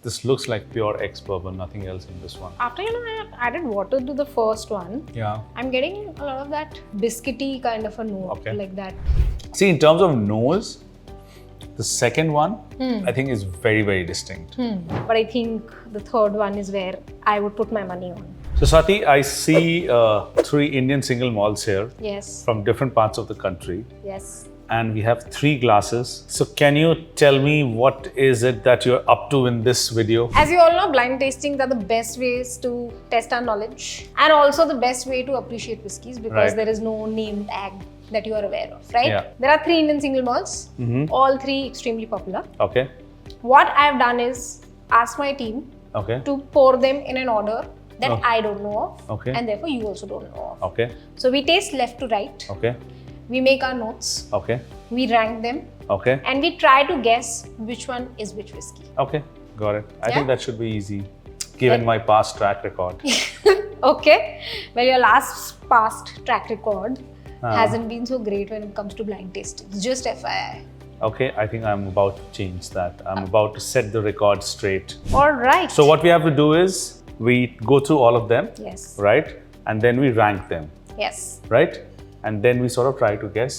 This looks like pure ex-bourbon, nothing else in this one. After, I added water to the first one. Yeah. I'm getting a lot of that biscuity kind of a note, Okay. like that. See, in terms of nose, the second one, I think is very, very distinct. But I think the third one is where I would put my money on. So Swati, I see 3 Indian single malts here Yes. from different parts of the country. Yes. And we have 3 glasses. So can you tell me what is it that you're up to in this video? As you all know, blind tastings are the best ways to test our knowledge and also the best way to appreciate whiskies because Right. there is no name tag that you are aware of, right? Yeah. There are 3 Indian single malts, all 3 extremely popular. Okay. What I've done is ask my team Okay. to pour them in an order that Oh. I don't know of Okay. and therefore you also don't know of. Okay. So we taste left to right, Okay. we make our notes, Okay. we rank them Okay. and we try to guess which one is which whiskey. Okay. Got it. I Yeah? think that should be easy given my past track record. Okay, well your past track record hasn't been so great when it comes to blind tastings, just FYI. Okay, I think I'm about to change that. I'm about to set the record straight. Alright. So what we have to do is we go through all of them, Yes. right? And then we rank them, Yes. right? And then we sort of try to guess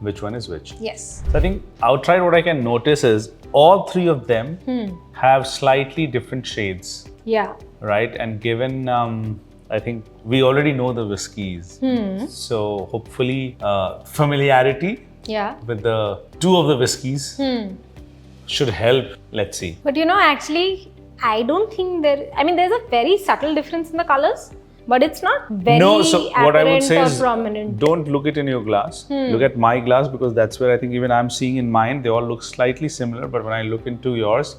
which one is which. Yes. So I think outright what I can notice is all 3 of them have slightly different shades, Yeah. right? And given, I think we already know the whiskies. So hopefully familiarity Yeah. with the 2 of the whiskies should help. Let's see. But actually, I don't think there's a very subtle difference in the colors, but it's not very No, so what I would apparent say or is prominent. don't look it in your glass. Look at my glass because that's where I think even I'm seeing in mine, they all look slightly similar. But when I look into yours,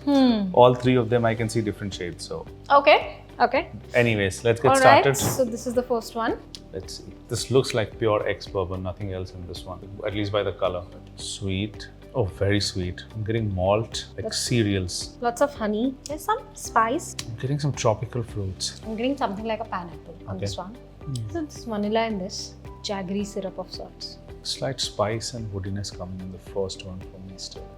all 3 of them I can see different shades. So Okay. anyways, let's get Alright, started. so this is the first one. Let's see. This looks like pure ex-bourbon, nothing else in this one, at least by the color. Sweet. Oh, very sweet. I'm getting malt, like cereals. Lots of honey. There's some spice. I'm getting some tropical fruits. I'm getting something like a pineapple on Okay. this one. So this vanilla in this jaggery syrup of sorts. Slight spice and woodiness coming in the first one for me still.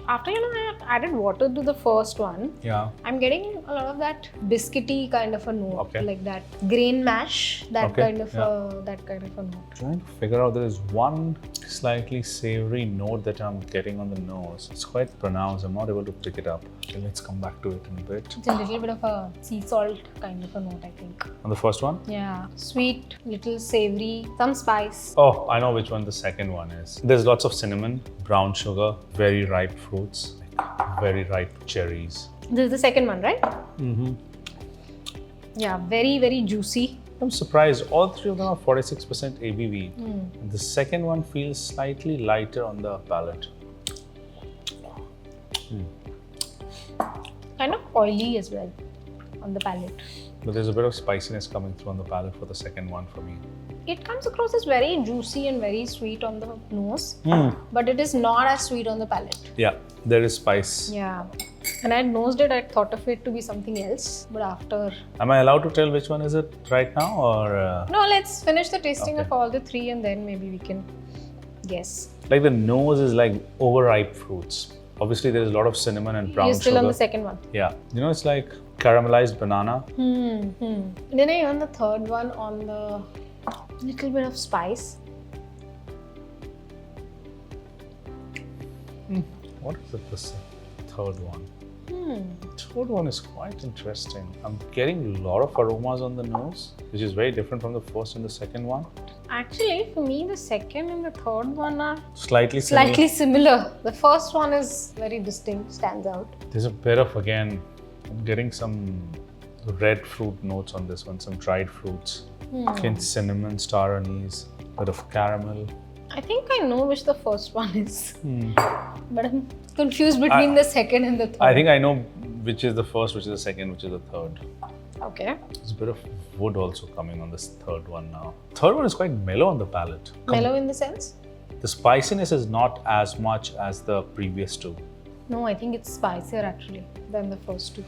After I added water to the first one, Yeah. I'm getting a lot of that biscuity kind of a note, Okay. like that grain mash, that Okay, kind of yeah. a note. Trying to figure out, there is one slightly savory note that I'm getting on the nose. It's quite pronounced. I'm not able to pick it up. Okay, let's come back to it in a bit. It's a little bit of a sea salt kind of a note, I think. On the first one? Yeah, sweet, little savory, some spice. Oh, I know which one the second one is. There's lots of cinnamon, brown sugar, very ripe fruits, like very ripe cherries. This is the second one, right? Yeah, very, very juicy. I'm surprised. All 3 of them are 46% ABV. The second one feels slightly lighter on the palate. Kind of oily as well on the palate. But there's a bit of spiciness coming through on the palate for the second one for me. It comes across as very juicy and very sweet on the nose, but it is not as sweet on the palate. Yeah, there is spice. Yeah. And I had nosed it, I thought of it to be something else, but after... Am I allowed to tell which one is it right now or? No, let's finish the tasting Okay. of all the 3 and then maybe we can guess. Like the nose is like overripe fruits. Obviously there is a lot of cinnamon and brown You're still sugar. on the second one. Yeah, it's like caramelized banana. Then I on the third one on the little bit of spice. What is it, this third one? Third one is quite interesting. I'm getting a lot of aromas on the nose, which is very different from the first and the second one. Actually, for me, the second and the third one are Slightly similar. slightly similar. The first one is very distinct, stands out. There's a bit of, again, I'm getting some red fruit notes on this one, some dried fruits. Again, cinnamon, star anise, bit of caramel. I think I know which the first one is, but I'm confused between the second and the third. I think I know which is the first, which is the second, which is the third. Okay. There's a bit of wood also coming on this third one now. Third one is quite mellow on the palate. Mellow in the sense? The spiciness is not as much as the previous 2. No, I think it's spicier actually than the first 2.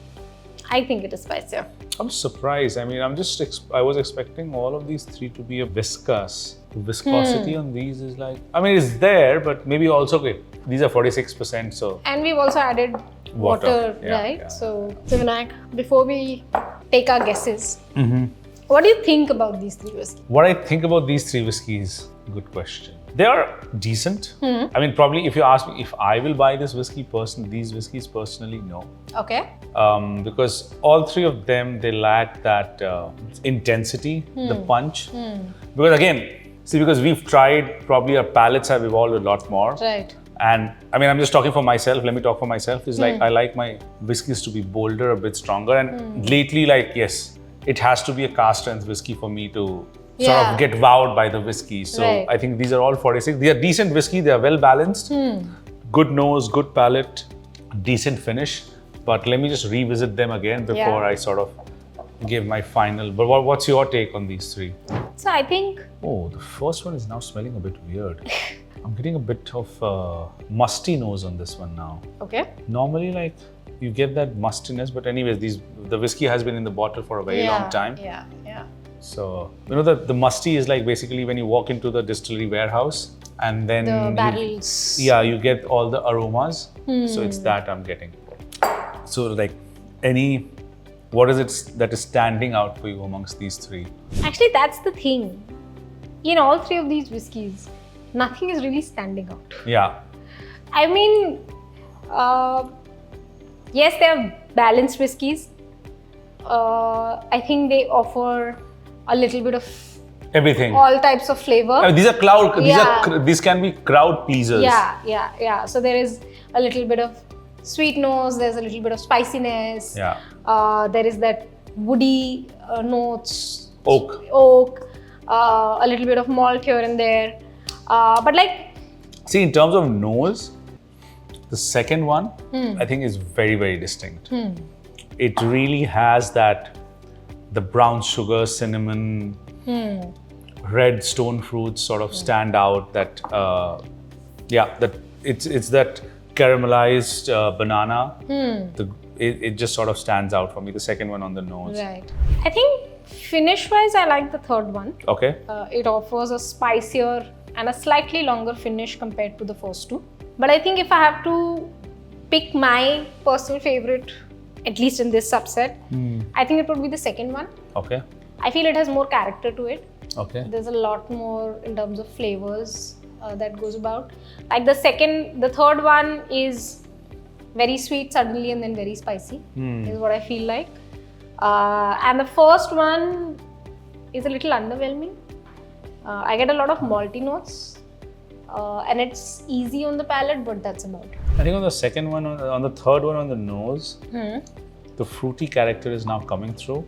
I think it is spicier. I'm surprised. I mean, I was expecting all of these 3 to be a viscous. The viscosity on these is like, I mean, it's there, but maybe also, okay, these are 46%, so. And we've also added water, Yeah, right? yeah. So Vinayak, before we take our guesses, what do you think about these three whiskeys? What I think about these three whiskeys, good question. They are decent. I mean, probably if you ask me if I will buy these whiskeys personally, no. Okay. Because all three of them, they lack that intensity, the punch. Because again, because we've tried, probably our palates have evolved a lot more. Right. And I mean, I'm just talking for myself. Let me talk for myself. It's like I like my whiskeys to be bolder, a bit stronger. And lately, like, yes, it has to be a cask strength whiskey for me to sort of get wowed by the whiskey. So Right. I think these are all 46. They are decent whiskey. They are well balanced. Good nose, good palate, decent finish. But let me just revisit them again before I sort of give my final. But what's your take on these three? So I think... Oh, the first one is now smelling a bit weird. I'm getting a bit of musty nose on this one now. Okay. Normally, like, you get that mustiness, but anyways, the whiskey has been in the bottle for a very long time. Yeah. So, you know, the musty is like basically when you walk into the distillery warehouse and then The barrels. you get all the aromas. So it's that I'm getting. So like what is it that is standing out for you amongst these three? Actually, that's the thing. In all three of these whiskeys, nothing is really standing out. Yeah. I mean, yes, they are balanced whiskeys. I think they offer a little bit of Everything. all types of flavor. These are these can be crowd pleasers. Yeah. So there is a little bit of sweet nose, there's a little bit of spiciness. Yeah. There is that woody notes. Oak. A little bit of malt here and there. But like... See, in terms of nose, the second one, I think is very, very distinct. It really has the brown sugar, cinnamon, red stone fruits sort of stand out. It's that caramelized banana. It just sort of stands out for me, the second one on the nose. Right. I think finish-wise, I like the third one. Okay. It offers a spicier and a slightly longer finish compared to the first two. But I think if I have to pick my personal favorite, at least in this subset, I think it would be the second one. Okay. I feel it has more character to it. Okay. There's a lot more in terms of flavors that goes about. Like the third one is very sweet suddenly and then very spicy, is what I feel like. And the first one is a little underwhelming. I get a lot of malty notes and it's easy on the palate, but that's about it. I think on the second one, on the third one on the nose, the fruity character is now coming through.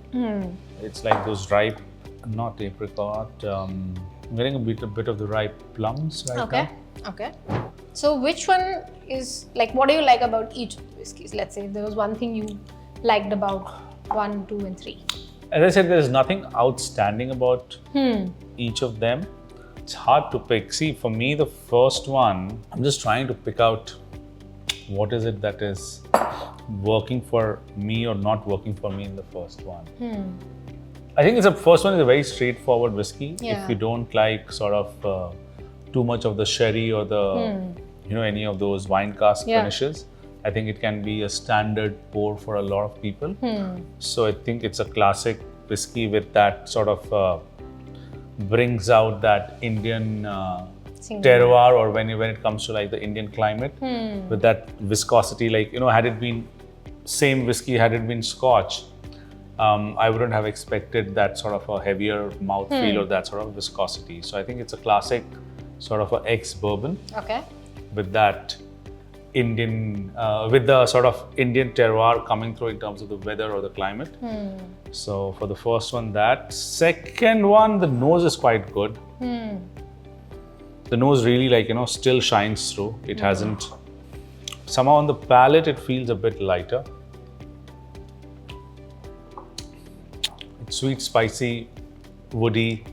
It's like those ripe, not apricot, I'm getting a bit of the ripe plums right now. Okay. So which one is, like, what do you like about each of the whiskeys? Let's say if there was one thing you liked about 1, 2 and 3. As I said, there's nothing outstanding about each of them. It's hard to pick. See, for me, the first one, I'm just trying to pick out what is it that is working for me or not working for me in the first one. I think the first one is a very straightforward whiskey. Yeah. If you don't like sort of too much of the sherry or the, any of those wine cask finishes, I think it can be a standard pour for a lot of people. So I think it's a classic whiskey with that sort of brings out that Indian terroir, or when it comes to like the Indian climate, with that viscosity. Like, had it been same whiskey, had it been Scotch, I wouldn't have expected that sort of a heavier mouthfeel or that sort of viscosity. So I think it's a classic sort of a ex-bourbon with that Indian, with the sort of Indian terroir coming through in terms of the weather or the climate. So for the first one, that. Second one, the nose is quite good. The nose really still shines through. It hasn't, somehow on the palate, it feels a bit lighter. It's sweet, spicy, woody.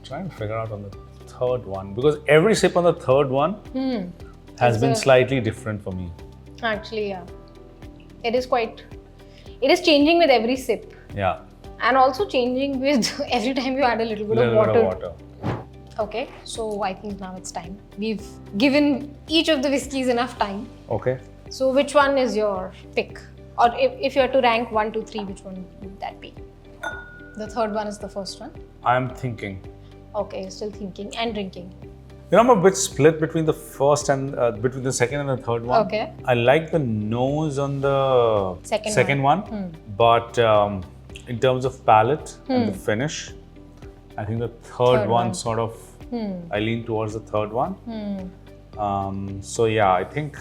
Trying to figure out on the third one, because every sip on the third one has been slightly different for me. Actually, yeah. It is changing with every sip. Yeah. And also changing with every time you add a little bit of water. Okay, so I think now it's time. We've given each of the whiskeys enough time. Okay. So which one is your pick? Or if you had to rank 1, 2, 3, which one would that be? The third one is the first one? I'm thinking. Okay, you're still thinking and drinking. You know, I'm a bit split between the first and between the second and the third one. Okay. I like the nose on the second one. But in terms of palate and the finish, I think the third one sort of, I lean towards the third one. So yeah, I think.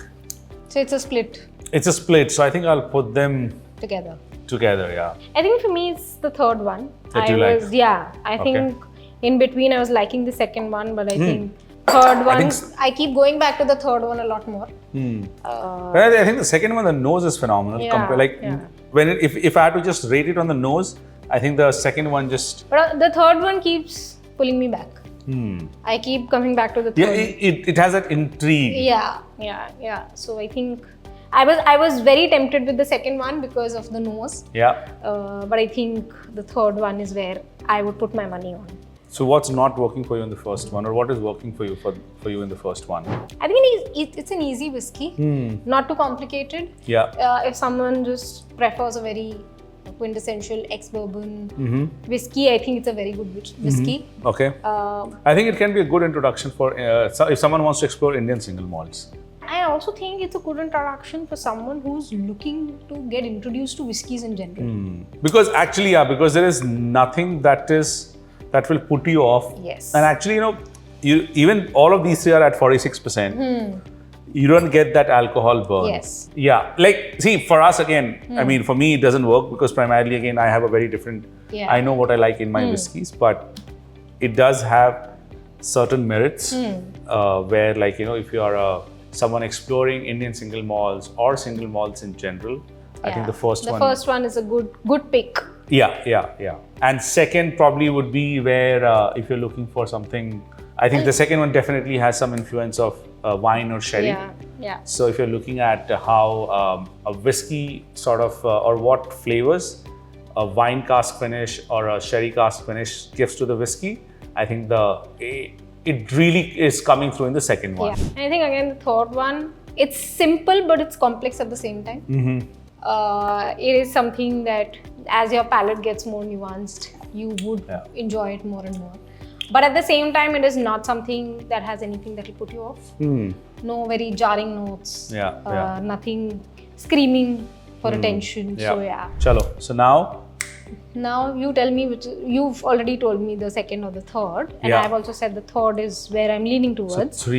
So it's a split. It's a split. So I think I'll put them Together, yeah. I think for me it's the third one. That you like? Yeah, I think in between I was liking the second one, but I think third one, I keep going back to the third one a lot more. I think the second one, the nose is phenomenal. When if I had to just rate it on the nose, I think the second one just. But the third one keeps pulling me back. I keep coming back to the third. Yeah, it has that intrigue. Yeah. So I think I was very tempted with the second one because of the nose. Yeah. But I think the third one is where I would put my money on. So what's not working for you in the first one, or what is working for you for you in the first one? I think it's an easy whiskey, not too complicated. Yeah. If someone just prefers a very quintessential ex-bourbon whiskey, I think it's a very good whiskey. Okay. I think it can be a good introduction for if someone wants to explore Indian single malts. I also think it's a good introduction for someone who's looking to get introduced to whiskeys in general. Because actually, because there is nothing that will put you off. Yes. And actually, even all of these three are at 46%. You don't get that alcohol burn. Yes. Yeah. See, for us again, I mean, for me, it doesn't work because primarily, again, I have a very different, I know what I like in my whiskeys, but it does have certain merits where, if you are someone exploring Indian single malts or single malts in general, I think the first one is a good pick. Yeah. And second probably would be where if you're looking for something, I think the second one definitely has some influence of wine or sherry. Yeah. So if you're looking at how a whiskey sort of, or what flavors a wine cask finish or a sherry cask finish gives to the whiskey, I think it really is coming through in the second one. Yeah. And I think again, the third one, it's simple, but it's complex at the same time. It is something that as your palate gets more nuanced, you would enjoy it more and more. But at the same time, it is not something that has anything that will put you off. No very jarring notes. Nothing screaming for attention. So Chalo. So now you tell me you've already told me the second or the third, and I've also said the third is where I'm leaning towards. So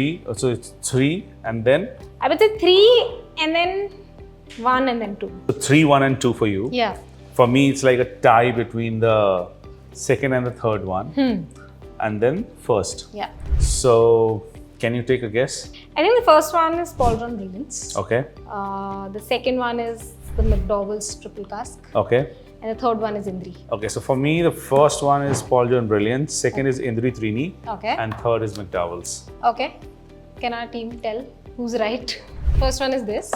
it's 3 and then? I would say 3 and then 1 and then 2. So 3, 1 and 2 for you. Yeah. For me, it's like a tie between the second and the third one. And then first. Yeah. So can you take a guess? I think the first one is Paul John Brilliance. Okay. The second one is the McDowells Triple Cask. Okay. And the third one is Indri. Okay, so for me, the first one is Paul John Brilliance, second is Indri Trini, and third is McDowells. Okay. Can our team tell who's right? First one is this.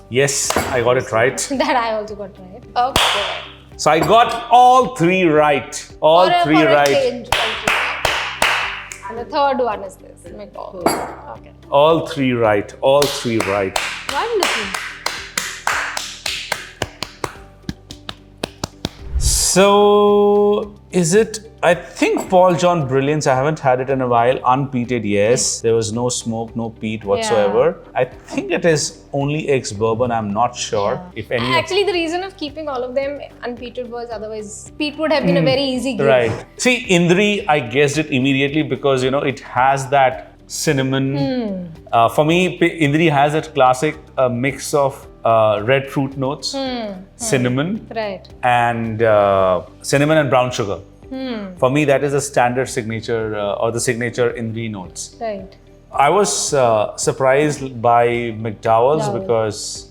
Yes, I got it right. That I also got right. Okay. So I got all 3 right. All three right. Change. And the third one is this, McDowells. Okay. All 3 right. All 3 right. Wonderful. So, is it, I think Paul John Brilliance, I haven't had it in a while, unpeated, yes. There was no smoke, no peat whatsoever. I think it is only ex-bourbon, I'm not sure. If any. Actually, the reason of keeping all of them unpeated was otherwise peat would have been a very easy give. Right. See, Indri, I guessed it immediately because, it has that cinnamon. For me, Indri has that classic mix of red fruit notes, cinnamon, and cinnamon and brown sugar. For me, that is a standard signature or the signature Indri notes. Right. I was surprised by McDowell's because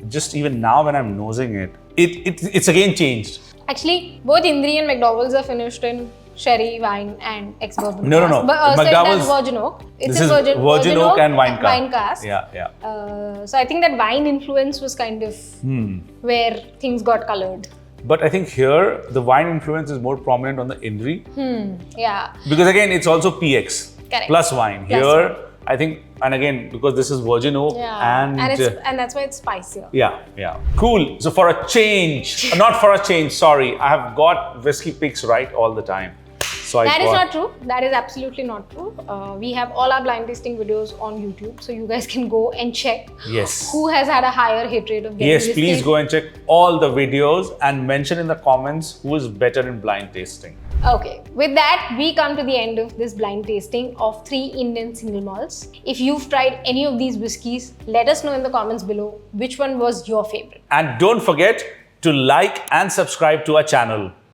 just even now when I'm nosing it, it's again changed. Actually, both Indri and McDowell's are finished in sherry, wine, and ex-bourbon. No. But McDowell's Virgin Oak. This is Virgin Oak and wine cask. Yeah. So I think that wine influence was kind of where things got colored. But I think here the wine influence is more prominent on the Indri. Yeah. Because again, it's also PX plus wine. Here, I think, and again, because this is virgin oak, and that's why it's spicier. Yeah. Cool. So for a change, not for a change, sorry, I have got whiskey picks right all the time. So that is not true. That is absolutely not true. We have all our blind tasting videos on YouTube, so you guys can go and check. Yes. Who has had a higher hit rate of getting whiskey. Please go and check all the videos and mention in the comments who is better in blind tasting. Okay, with that, we come to the end of this blind tasting of 3 Indian single malts. If you've tried any of these whiskies, let us know in the comments below which one was your favorite. And don't forget to like and subscribe to our channel.